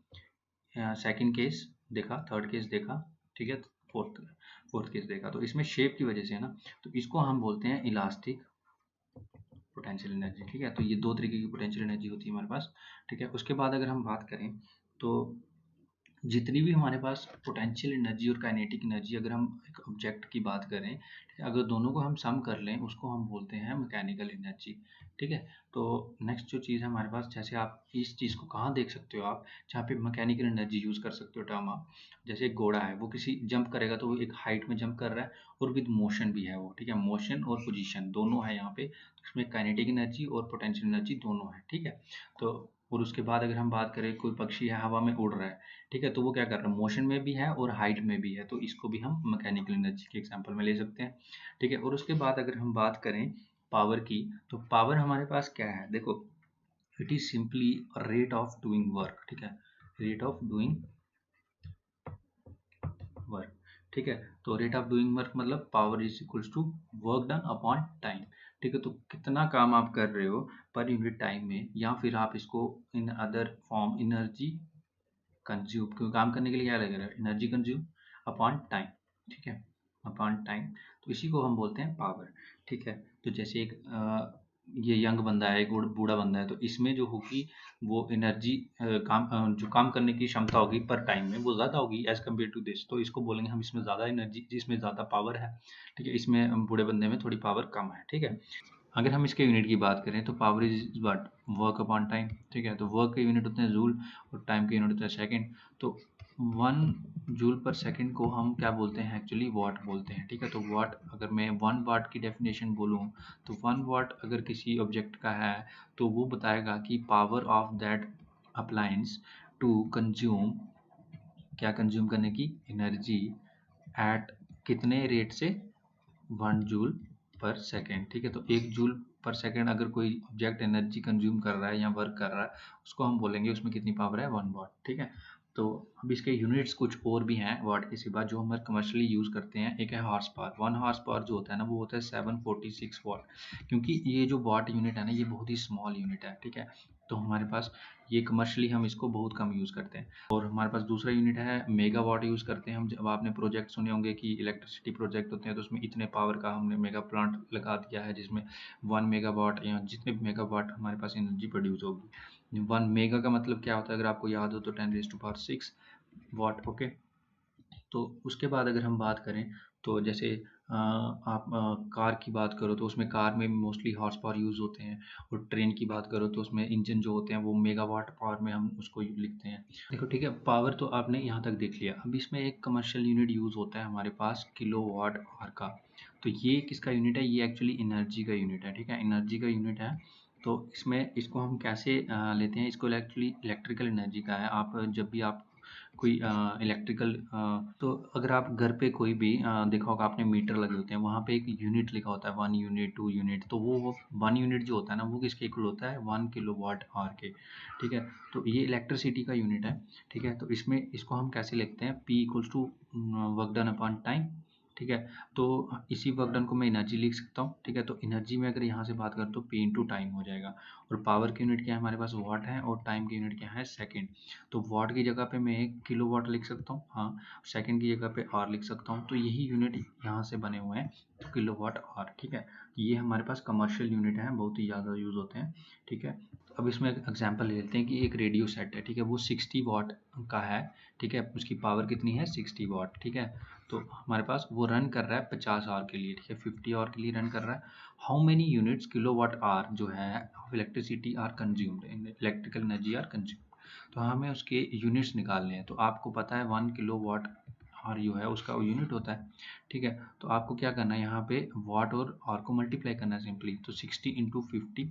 Speaker 1: सेकंड केस देखा, थर्ड केस देखा, ठीक है, फोर्थ केस देखा, तो इसमें शेप की वजह से है ना, तो इसको हम बोलते हैं इलास्टिक पोटेंशियल एनर्जी। ठीक है, तो ये दो तरीके की पोटेंशियल एनर्जी होती है हमारे पास। ठीक है, उसके बाद अगर हम बात करें तो जितनी भी हमारे पास पोटेंशियल एनर्जी और काइनेटिक एनर्जी, अगर हम एक ऑब्जेक्ट की बात करें, ठीक है, अगर दोनों को हम सम कर लें उसको हम बोलते हैं मैकेनिकल एनर्जी। ठीक है, तो नेक्स्ट जो चीज़ है हमारे पास, जैसे आप इस चीज़ को कहाँ देख सकते हो आप, जहाँ पे मैकेनिकल एनर्जी यूज़ कर सकते हो टर्म आप, जैसे एक घोड़ा है वो किसी जंप करेगा तो वो एक हाइट में जंप कर रहा है और विद मोशन भी है वो। ठीक है, मोशन और पोजीशन दोनों है यहाँ पे, इसमें काइनेटिक एनर्जी और पोटेंशियल एनर्जी दोनों है। ठीक है, तो और उसके बाद अगर हम बात करें कोई पक्षी है हवा में उड़ रहा है, ठीक है, तो वो क्या कर रहा है, मोशन में भी है और हाइट में भी है, तो इसको भी हम मैकेनिकल एनर्जी के एग्जांपल में ले सकते हैं। ठीक है, और उसके बाद अगर हम बात करें पावर की, तो पावर हमारे पास क्या है, देखो it is simply rate of doing work. ठीक है, रेट ऑफ डूइंग वर्क। ठीक है, तो रेट ऑफ डूइंग वर्क मतलब power is equals to work done upon time. ठीक है, तो कितना काम आप कर रहे हो पर यूनिट टाइम में, या फिर आप इसको in other form energy consume, क्योंकि काम करने के लिए क्या लगेगा, एनर्जी कंज्यूम अपॉन टाइम। ठीक है, अपॉन टाइम, तो इसी को हम बोलते हैं पावर। ठीक है, तो जैसे एक ये यंग बंदा है, एक बूढ़ा बंदा है, तो इसमें जो होगी वो एनर्जी जो काम करने की क्षमता होगी पर टाइम में वो ज़्यादा होगी एज कम्पेयर टू दिस, तो इसको बोलेंगे हम इसमें ज़्यादा एनर्जी, जिसमें ज़्यादा पावर है। ठीक है, इसमें बूढ़े बंदे में थोड़ी पावर कम है। ठीक है, अगर हम इसके यूनिट की बात करें तो power is what, work upon time, ठीक है। तो वर्क के यूनिट होते हैं जूल और टाइम के यूनिट होते हैं सेकंड। तो 1 जूल पर सेकंड को हम क्या बोलते हैं, एक्चुअली वाट बोलते हैं, ठीक है। तो वाट, अगर मैं 1 वाट की डेफिनेशन बोलूँ तो 1 वाट अगर किसी ऑब्जेक्ट का है तो वो बताएगा कि power of that appliance to consume, क्या कंज्यूम करने की, एनर्जी एट कितने रेट से, 1 जूल पर सेकेंड, ठीक है। तो 1 जूल पर सेकेंड अगर कोई ऑब्जेक्ट एनर्जी कंज्यूम कर रहा है या वर्क कर रहा है, उसको हम बोलेंगे उसमें कितनी पावर है, 1 वाट, ठीक है। तो अब इसके यूनिट्स कुछ और भी हैं वाट के सिवा जो हम कमर्शियली यूज़ करते हैं। एक है हॉर्स पावर। 1 हॉर्स पावर जो होता है ना वो होता है 746 वाट, क्योंकि ये जो वाट यूनिट है ना ये बहुत ही स्मॉल यूनिट है, ठीक है। तो हमारे पास ये कमर्शियली हम इसको बहुत कम यूज़ करते हैं। और हमारे पास दूसरा यूनिट है मेगावाट यूज़ करते हैं हम। जब आपने प्रोजेक्ट सुने होंगे कि इलेक्ट्रिसिटी प्रोजेक्ट होते हैं तो उसमें इतने पावर का हमने मेगा प्लांट लगा दिया है जिसमें 1 मेगावाट या जितने भी मेगावाट हमारे पास एनर्जी प्रोड्यूस होगी। 1 मेगा का मतलब क्या होता है, अगर आपको याद हो तो 10⁶ वाट, ओके। तो उसके बाद अगर हम बात करें तो जैसे आप कार की बात करो तो उसमें कार में मोस्टली हॉर्स पावर यूज़ होते हैं। और ट्रेन की बात करो तो उसमें इंजन जो होते हैं वो मेगावाट पावर में हम उसको लिखते हैं। देखो ठीक है, पावर तो आपने यहाँ तक देख लिया। अब इसमें एक कमर्शियल यूनिट यूज़ होता है हमारे पास, किलोवाट आवर का। तो ये किसका यूनिट है, ये एक्चुअली एनर्जी का यूनिट है, ठीक है। एनर्जी का यूनिट है। तो इसमें इसको हम कैसे लेते हैं, इसको एक्चुअली इलेक्ट्रिकल एनर्जी का है। आप जब भी आप कोई इलेक्ट्रिकल तो अगर आप घर पे कोई भी देखा होगा आपने, मीटर लगे होते हैं, वहाँ पे एक यूनिट लिखा होता है, 1 यूनिट 2 यूनिट। तो वो 1 यूनिट जो होता है ना वो किसके इक्वल होता है, 1 किलोवाट आवर के, ठीक है। तो ये इलेक्ट्रिसिटी का यूनिट है, ठीक है। तो इसमें इसको हम कैसे लिखते हैं, P equals to work done upon time, ठीक है। तो इसी वर्क डन को मैं एनर्जी लिख सकता हूँ, ठीक है। तो एनर्जी में अगर यहाँ से बात करें तो P इंटू टाइम हो जाएगा। और पावर की यूनिट क्या है हमारे पास, वाट है। और टाइम की यूनिट क्या है, सेकंड। तो वाट की जगह पे मैं 1 किलोवाट लिख सकता हूँ, हाँ। सेकंड की जगह पे आवर लिख सकता हूँ। तो यही यूनिट यहाँ से बने हुए हैं, तो किलोवाट आवर, ठीक है। ये हमारे पास कमर्शियल यूनिट है, बहुत ही ज़्यादा यूज़ होते हैं, ठीक है। तो अब इसमें एक एग्जांपल ले लेते हैं कि एक रेडियो सेट है, ठीक है। वो 60 वाट का है, ठीक है। उसकी पावर कितनी है, 60 वाट, ठीक है। तो हमारे पास वो रन कर रहा है 50 आवर के लिए, ठीक है। 50 आवर के लिए रन कर रहा है। How many units kilowatt hour जो है of electricity are consumed, electrical energy are consumed. तो हमें उसके यूनिट्स निकालने हैं। तो आपको पता है 1 किलोवाट आवर जो है उसका यूनिट होता है, ठीक है। तो आपको क्या करना है, यहाँ पे वाट और आवर को मल्टीप्लाई करना है सिंपली। तो 60 × 50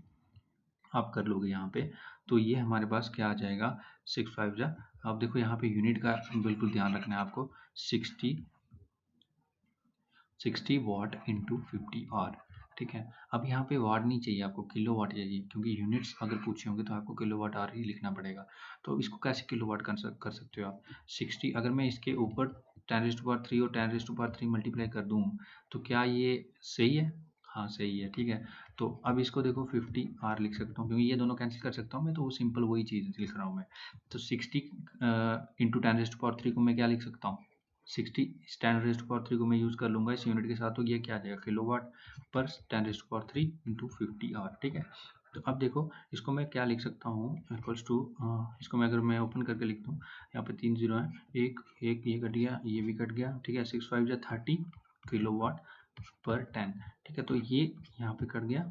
Speaker 1: आप कर लोगे यहाँ पे। तो ये हमारे पास क्या आ जाएगा, 6 5 जा। अब देखो यहाँ पे यूनिट का बिल्कुल ध्यान रखना है आपको, 60 वाट इंटू 50 आवर, ठीक है। अब यहाँ पे वाट नहीं चाहिए आपको, किलो वाट चाहिए, क्योंकि यूनिट्स अगर पूछे होंगे तो आपको किलो वाट आवर ही लिखना पड़ेगा। तो इसको कैसे किलो वाट कर सकते हो आप, 60 अगर मैं इसके ऊपर 10⁻³ और 10⁻³ मल्टीप्लाई कर दूँ तो क्या ये सही है, हाँ सही है, ठीक है। तो अब इसको देखो 50 आवर लिख सकता हूँ, क्योंकि ये दोनों कैंसिल कर सकता हूँ मैं, तो वो सिंपल वही चीज़ लिख रहा हूँ मैं। तो 60 इंटू 10⁻³ को मैं क्या लिख सकता हूँ, 60 10⁻³ को मैं यूज़ कर लूँगा इस यूनिट के साथ, तो ये क्या आ जाएगा, किलोवाट पर 10⁻³ इंटू 50 आवर, ठीक है। तो अब देखो इसको मैं क्या लिख सकता हूँ, इक्वल्स टू, इसको मैं अगर मैं ओपन करके लिखता हूँ, यहाँ पे 3 जीरो है, एक एक ये कट गया, ये भी कट गया, ठीक है। 6 5 जा 30 किलोवाट पर 10, ठीक है। तो ये यहाँ पे कट गया,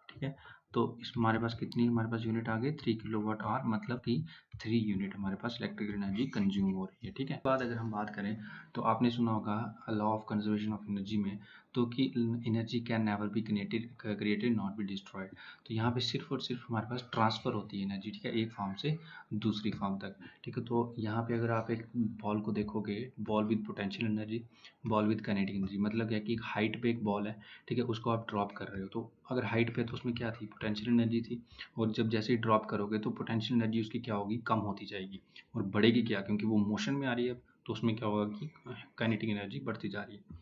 Speaker 1: ठीक है। तो इस हमारे पास कितनी, हमारे पास यूनिट आ गई 3 किलोवाट आवर, मतलब कि 3 यूनिट हमारे पास इलेक्ट्रिकल एनर्जी कंज्यूम हो रही है, ठीक है। बाद अगर हम बात करें तो आपने सुना होगा law of conservation of energy में, तो कि energy can never be created not be destroyed. तो यहाँ पे सिर्फ और सिर्फ हमारे पास ट्रांसफ़र होती है एनर्जी, ठीक है, एक फॉर्म से दूसरी फॉर्म तक, ठीक है। तो यहाँ पे अगर आप एक बॉल को देखोगे, ball with potential energy, ball with kinetic energy, मतलब क्या कि एक हाइट पे एक बॉल है, ठीक है, उसको आप ड्रॉप कर रहे हो। तो अगर हाइट पे तो उसमें क्या थी, पोटेंशियल एनर्जी थी। और जब जैसे ही ड्रॉप करोगे तो पोटेंशियल एनर्जी उसकी क्या होगी, कम होती जाएगी। और बढ़ेगी क्या, क्योंकि वो मोशन में आ रही है, तो उसमें क्या होगा कि काइनेटिक एनर्जी बढ़ती जा रही है।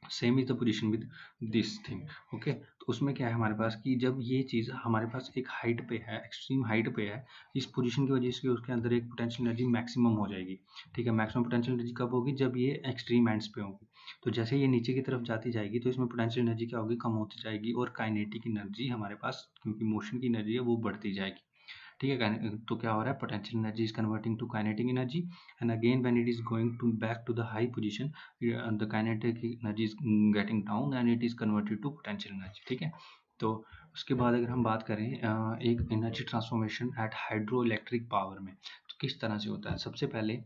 Speaker 1: Same is the position with this thing, okay. तो उसमें क्या है हमारे पास कि जब ये चीज़ हमारे पास एक हाइट पे है, एक्सट्रीम हाइट पे है, इस पोजीशन की वजह से उसके अंदर एक पोटेंशियल एनर्जी मैक्सिमम हो जाएगी, ठीक है। मैक्सिमम पोटेंशियल एनर्जी कब होगी, जब ये एक्सट्रीम एंड्स पे होगी। तो जैसे ये नीचे की तरफ जाती जाएगी तो इसमें पोटेंशियल एनर्जी क्या होगी, कम होती जाएगी। और काइनेटिक एनर्जी हमारे पास, क्योंकि मोशन की एनर्जी है, वो बढ़ती जाएगी, ठीक है। तो क्या हो रहा है, potential energy is converting to kinetic energy, and again when it is going to back to the high position, the kinetic energy is getting down and it is converted to potential energy, ठीक है। तो उसके बाद अगर हम बात करें एक energy transformation at hydro electric power में, तो किस तरह से होता है। सबसे पहले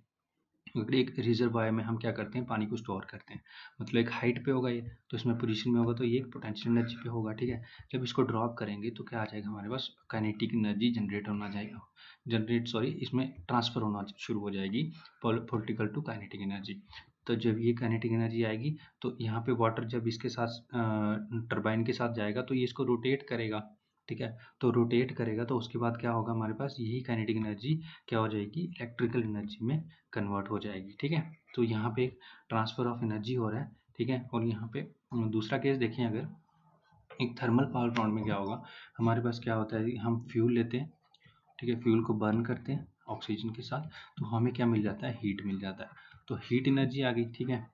Speaker 1: एक रिजर्वायर में हम क्या करते हैं, पानी को स्टोर करते हैं। मतलब एक हाइट पे होगा ये, तो इसमें पोजीशन में होगा, तो ये एक पोटेंशियल एनर्जी पे होगा, ठीक है। जब इसको ड्रॉप करेंगे तो क्या आ जाएगा हमारे पास, काइनेटिक एनर्जी जनरेट होना जाएगा, इसमें ट्रांसफर होना शुरू हो जाएगी, पॉलिटिकल टू काइनेटिक एनर्जी। तो जब ये काइनेटिक एनर्जी आएगी तो यहाँ पे वाटर जब इसके साथ टरबाइन के साथ जाएगा तो ये इसको रोटेट करेगा, ठीक है। तो रोटेट करेगा तो उसके बाद क्या होगा, हमारे पास यही काइनेटिक एनर्जी क्या हो जाएगी, इलेक्ट्रिकल एनर्जी में कन्वर्ट हो जाएगी, ठीक है। तो यहाँ पे एक ट्रांसफर ऑफ एनर्जी हो रहा है, ठीक है। और यहाँ पे दूसरा केस देखें, अगर एक थर्मल पावर प्लांट में क्या होगा, हमारे पास क्या होता है, हम फ्यूल लेते हैं, ठीक है, फ्यूल को बर्न करते हैं ऑक्सीजन के साथ, तो हमें क्या मिल जाता है, हीट मिल जाता है। तो हीट एनर्जी आ गई, ठीक है।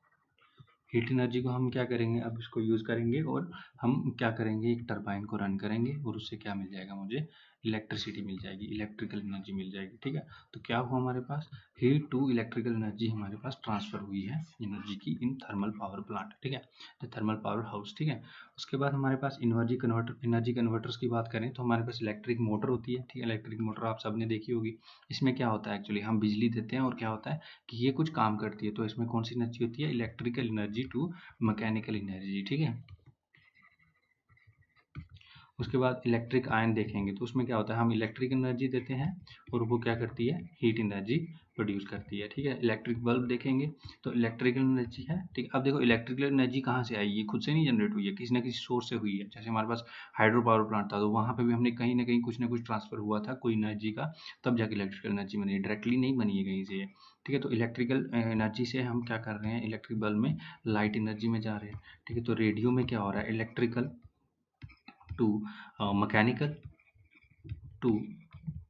Speaker 1: हीट एनर्जी को हम क्या करेंगे, अब इसको यूज़ करेंगे और हम क्या करेंगे, एक टरबाइन को रन करेंगे और उससे क्या मिल जाएगा, मुझे इलेक्ट्रिसिटी मिल जाएगी, इलेक्ट्रिकल एनर्जी मिल जाएगी, ठीक है। तो क्या हुआ हमारे पास, हीट टू इलेक्ट्रिकल एनर्जी हमारे पास ट्रांसफर हुई है एनर्जी की इन थर्मल पावर प्लांट, ठीक है, थर्मल पावर हाउस, ठीक है। उसके बाद हमारे पास एनर्जी कन्वर्टर्स की बात करें तो हमारे पास इलेक्ट्रिक मोटर होती है, ठीक है। इलेक्ट्रिक मोटर आप सबने देखी होगी। इसमें क्या होता है, एक्चुअली हम बिजली देते हैं और क्या होता है कि ये कुछ काम करती है, तो इसमें कौन सी एनर्जी होती है, electrical energy to mechanical energy, ठीक है। उसके बाद इलेक्ट्रिक आयन देखेंगे तो उसमें क्या होता है, हम इलेक्ट्रिक एनर्जी देते हैं और वो क्या करती है, हीट एनर्जी प्रोड्यूस करती है, ठीक है। इलेक्ट्रिक बल्ब देखेंगे तो इलेक्ट्रिकल एनर्जी है, ठीक। अब देखो इलेक्ट्रिकल एनर्जी कहाँ से आई, ये खुद से नहीं जनरेट हुई है, किसी ना किसी सोर्स से हुई है। जैसे हमारे पास हाइड्रो पावर प्लांट था तो वहाँ पे भी हमने कहीं ना कुछ ट्रांसफर हुआ था कोई एनर्जी का, तब जाके इलेक्ट्रिकल एनर्जी बनी, डायरेक्टली नहीं बनी है कहीं से ये, ठीक है। तो इलेक्ट्रिकल एनर्जी से हम क्या कर रहे हैं, इलेक्ट्रिक बल्ब में लाइट एनर्जी में जा रहे हैं, ठीक है। तो रेडियो में क्या हो रहा है, electrical to mechanical to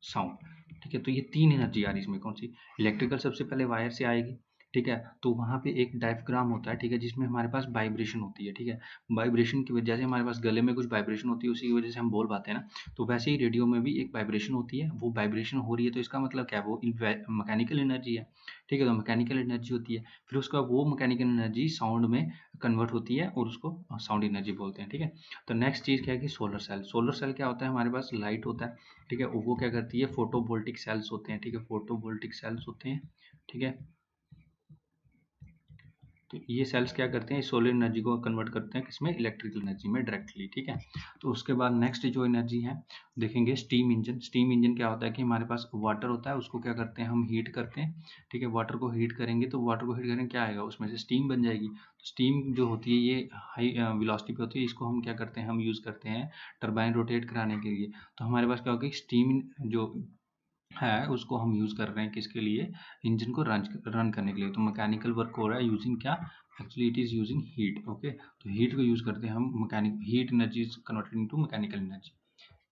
Speaker 1: sound, ठीक है। तो ये तीन एनर्जी आ रही है इसमें, कौन सी, इलेक्ट्रिकल सबसे पहले वायर से आएगी, ठीक है। तो वहाँ पे एक डायफ्राम होता है, ठीक है, जिसमें हमारे पास वाइब्रेशन होती है, ठीक है। वाइब्रेशन की वजह से हमारे पास गले में कुछ वाइब्रेशन होती है, उसी की वजह से हम बोल पाते हैं ना। तो वैसे ही रेडियो में भी एक वाइब्रेशन होती है, वो वाइब्रेशन हो रही है तो इसका मतलब क्या है, वो मैकेनिकल एनर्जी है, ठीक है। तो मैकेनिकल एनर्जी होती है, फिर उसका वो मैकेनिकल एनर्जी साउंड में कन्वर्ट होती है और उसको साउंड एनर्जी बोलते हैं, ठीक है। तो नेक्स्ट चीज़ क्या है कि सोलर सेल, सोलर सेल क्या होता है, हमारे पास लाइट होता है, ठीक है। वो क्या करती है, फोटोवोल्टिक सेल्स होते हैं, ठीक है, फोटोवोल्टिक सेल्स होते हैं, ठीक है। तो ये सेल्स क्या करते हैं, सोलर एनर्जी को कन्वर्ट करते हैं किसमें, इलेक्ट्रिकल एनर्जी में डायरेक्टली, ठीक है। तो उसके बाद नेक्स्ट जो एनर्जी है देखेंगे, स्टीम इंजन। स्टीम इंजन क्या होता है कि हमारे पास वाटर होता है, उसको क्या करते हैं, हम हीट करते हैं, ठीक है। वाटर को हीट करेंगे तो वाटर को हीट करेंगे क्या आएगा, उसमें से स्टीम बन जाएगी। तो स्टीम जो होती है ये हाई वेलोसिटी पे होती है, इसको हम क्या करते हैं, हम यूज़ करते हैं टरबाइन रोटेट कराने के लिए। तो हमारे पास क्या होगा, स्टीम जो है उसको हम यूज़ कर रहे हैं किसके लिए, इंजन को रन करने के लिए। तो मैकेनिकल वर्क हो रहा है यूजिंग क्या, actually it is using heat, okay. तो हीट को यूज़ करते हैं हम, mechanic heat energy is converted into mechanical energy,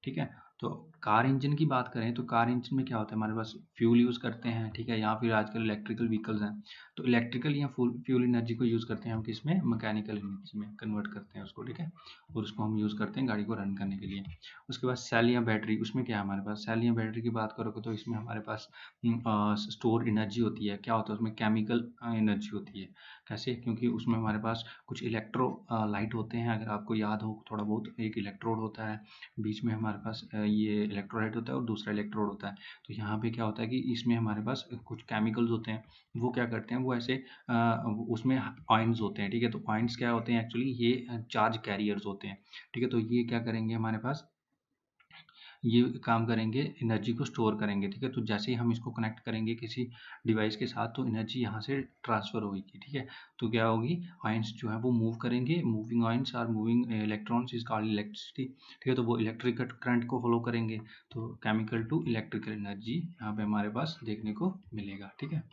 Speaker 1: ठीक है। तो कार इंजन की बात करें तो कार इंजन में क्या होता है, हमारे पास फ्यूल यूज़ करते हैं, ठीक है, या फिर आजकल इलेक्ट्रिकल व्हीकल्स हैं, तो इलेक्ट्रिकल या फ्यूल एनर्जी को यूज़ करते हैं हम किसमें, मैकेनिकल एनर्जी में कन्वर्ट करते हैं उसको, ठीक है। और उसको हम यूज़ करते हैं गाड़ी को रन करने के लिए। उसके बाद सेल या बैटरी, उसमें क्या है हमारे पास, सेल या बैटरी की बात करोगे तो इसमें हमारे पास स्टोर एनर्जी होती है, क्या होता है उसमें, केमिकल एनर्जी होती है। कैसे, क्योंकि उसमें हमारे पास कुछ इलेक्ट्रो लाइट होते हैं, अगर आपको याद हो थोड़ा बहुत, एक इलेक्ट्रोड होता है बीच में हमारे पास, ये इलेक्ट्रोलाइट होता है और दूसरा इलेक्ट्रोड होता है। तो यहाँ पे क्या होता है कि इसमें हमारे पास कुछ केमिकल्स होते हैं, वो क्या करते हैं, वो ऐसे उसमें आयंस होते हैं, ठीक है। तो आयंस क्या होते हैं, एक्चुअली ये चार्ज कैरियर्स होते हैं, ठीक है। तो ये क्या करेंगे, हमारे पास ये काम करेंगे, एनर्जी को स्टोर करेंगे, ठीक है। तो जैसे ही हम इसको कनेक्ट करेंगे किसी डिवाइस के साथ तो एनर्जी यहाँ से ट्रांसफ़र होगी, ठीक है। तो क्या होगी, आयंस जो है वो मूव करेंगे, moving ions are moving electrons is called electricity, ठीक है। तो वो इलेक्ट्रिक करंट को फॉलो करेंगे, तो केमिकल टू इलेक्ट्रिकल एनर्जी यहाँ पे हमारे पास देखने को मिलेगा, ठीक है।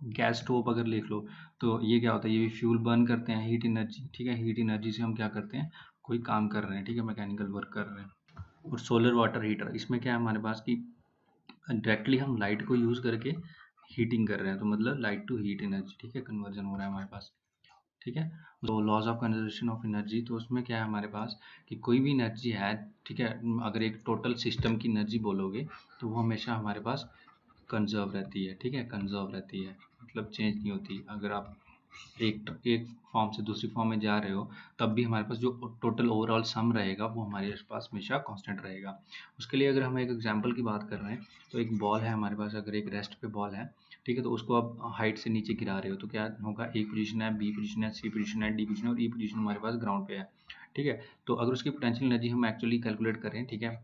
Speaker 1: गैस स्टोव अगर देख लो तो ये क्या होता है, ये भी फ्यूल बर्न करते हैं, हीट एनर्जी, ठीक है। हीट एनर्जी से हम क्या करते हैं, कोई काम कर रहे हैं, ठीक है, मैकेनिकल वर्क कर रहे हैं। और सोलर वाटर हीटर, इसमें क्या है हमारे पास कि डायरेक्टली हम लाइट को यूज़ करके हीटिंग कर रहे हैं, तो मतलब लाइट टू हीट एनर्जी, ठीक है, कन्वर्जन हो रहा है हमारे पास, ठीक है। तो laws of conservation of energy, तो उसमें क्या है हमारे पास कि कोई भी एनर्जी है, ठीक है, अगर एक टोटल सिस्टम की एनर्जी बोलोगे तो वो हमेशा हमारे पास कंजर्व रहती है, ठीक है, कंजर्व रहती है, मतलब चेंज नहीं होती। अगर आप एक फॉर्म से दूसरी फॉर्म में जा रहे हो, तब भी हमारे पास जो टोटल ओवरऑल सम रहेगा वो हमारे पास हमेशा कांस्टेंट रहेगा। उसके लिए अगर हम एक एग्जांपल की बात कर रहे हैं, तो एक बॉल है हमारे पास, अगर एक रेस्ट पे बॉल है, ठीक है, तो उसको आप हाइट से नीचे गिरा रहे हो, तो क्या होगा, ए पोजीशन है, बी पोजीशन है, सी पोजीशन है, डी पोजीशन है और ई पोजीशन हमारे पास ग्राउंड पे है, ठीक है। तो अगर उसकी पोटेंशियल एनर्जी हम एक्चुअली कैलकुलेट करें, ठीक है,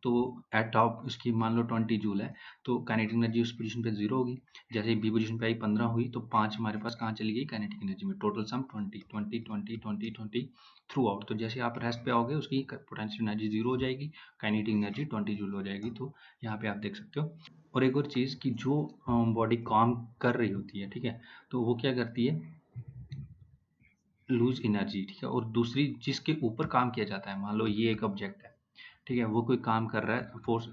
Speaker 1: तो एट टॉप उसकी मान लो 20 जूल है, तो काइनेटिक एनर्जी उस पोजीशन पे 0 होगी। जैसे ही बी पोजीशन पे आई 15 हुई, तो 5 हमारे पास कहाँ चली गई, काइनेटिक एनर्जी में। Total sum 20 20 20 20 20 through out. तो जैसे आप रेस्ट पे आओगे उसकी पोटेंशियल एनर्जी 0 हो जाएगी, काइनेटिक एनर्जी 20 जूल हो जाएगी। तो यहाँ पे आप देख सकते हो। और एक और चीज़ कि जो बॉडी काम कर रही होती है, ठीक है, तो वो क्या करती है, लूज एनर्जी, ठीक है। और दूसरी जिसके ऊपर काम किया जाता है, मान लो ये एक ऑब्जेक्ट है, ठीक है, वो कोई काम कर रहा है, फोर्स,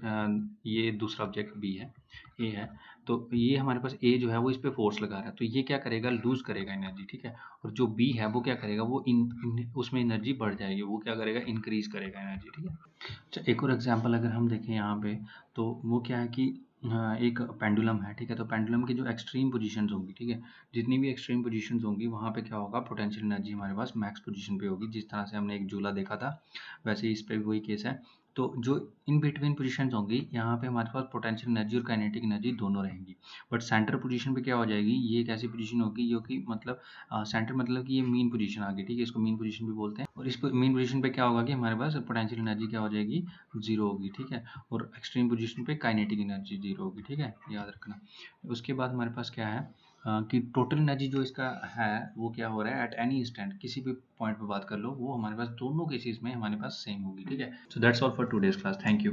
Speaker 1: ये दूसरा ऑब्जेक्ट बी है, ए है, तो ये हमारे पास ए जो है वो इस पे फोर्स लगा रहा है, तो ये क्या करेगा, लूज करेगा एनर्जी, ठीक है। और जो बी है वो क्या करेगा, वो उसमें एनर्जी बढ़ जाएगी, वो क्या करेगा, इंक्रीज करेगा एनर्जी, ठीक है। अच्छा, एक और एग्जांपल अगर हम देखें यहाँ पे, तो वो क्या है कि एक पेंडुलम है, ठीक है, तो पेंडुलम की जो एक्सट्रीम पोजीशंस होंगी, ठीक है, जितनी भी एक्सट्रीम पोजीशंस होंगी वहाँ पे क्या होगा, पोटेंशियल एनर्जी हमारे पास मैक्स पोजीशन पे होगी। जिस तरह से हमने एक झूला देखा था, वैसे इस पे भी वही केस है। तो जो इन बिटवीन पोजीशंस होंगी, यहाँ पे हमारे पास पोटेंशियल एनर्जी और काइनेटिक एनर्जी दोनों रहेंगी। बट सेंटर पोजीशन पे क्या हो जाएगी, ये एक ऐसी पोजीशन होगी जो कि मतलब सेंटर मतलब कि ये मीन पोजीशन आ गई, ठीक है, इसको मीन पोजीशन भी बोलते हैं। और इस मीन पोजीशन पे क्या होगा कि हमारे पास पोटेंशियल एनर्जी क्या हो जाएगी, 0 होगी, ठीक है। और एक्सट्रीम पोजीशन पे काइनेटिक एनर्जी 0 होगी, ठीक है, याद रखना। उसके बाद हमारे पास क्या है, कि टोटल एनर्जी जो इसका है वो क्या हो रहा है, एट एनी इंस्टेंट, किसी भी पॉइंट पे बात कर लो, वो हमारे पास दोनों केसेस में हमारे पास सेम होगी, ठीक है। So that's all for today's class, thank you.